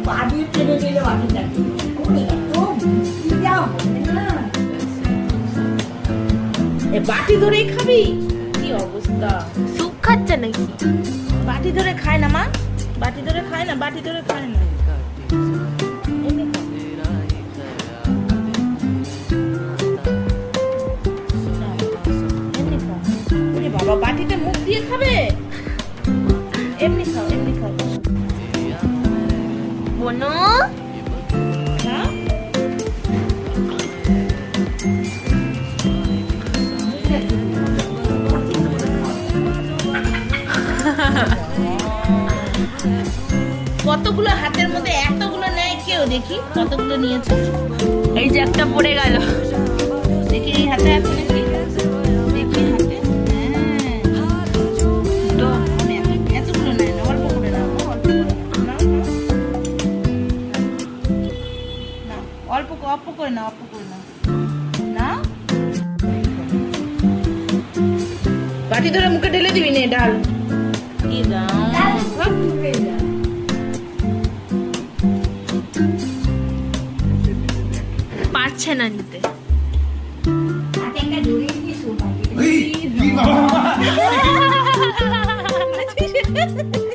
বাড়ি টেনে দিলে বাটিটাকে এত বুদ্ধি দেওয়া হবে না। বাটি ধরেই খাবি? কি অবস্থা, সুপ খাচ্ছে নাকি? বাটি ধরে খায় না মা, বাটি ধরে খায় না, বাটি ধরে খায় না। বাবা বাটিতে মুখ দিয়ে খাবে? এমনি খাও, এমনি খাও। বনু না কতগুলো হাতের মধ্যে এতগুলো নেয় কেউ? দেখি কতগুলো নিয়েছে। এই যে একটা পড়ে গেল। দেখি এই হাতে আছে নাকি, দেখি হাতে। হ্যাঁ তো এতগুলো নেয় না, অল্প করে নাও, অল্প করে নাও, নাও, অল্প অল্প করে নাও, অল্প করে নাও, নাও। বাটি ধরে মুখে ঢেলে দিবি নে ডাল। কি দাও পারছে না নিতে। হাতে একটা জড়িয়ে দিয়ে শুরু কি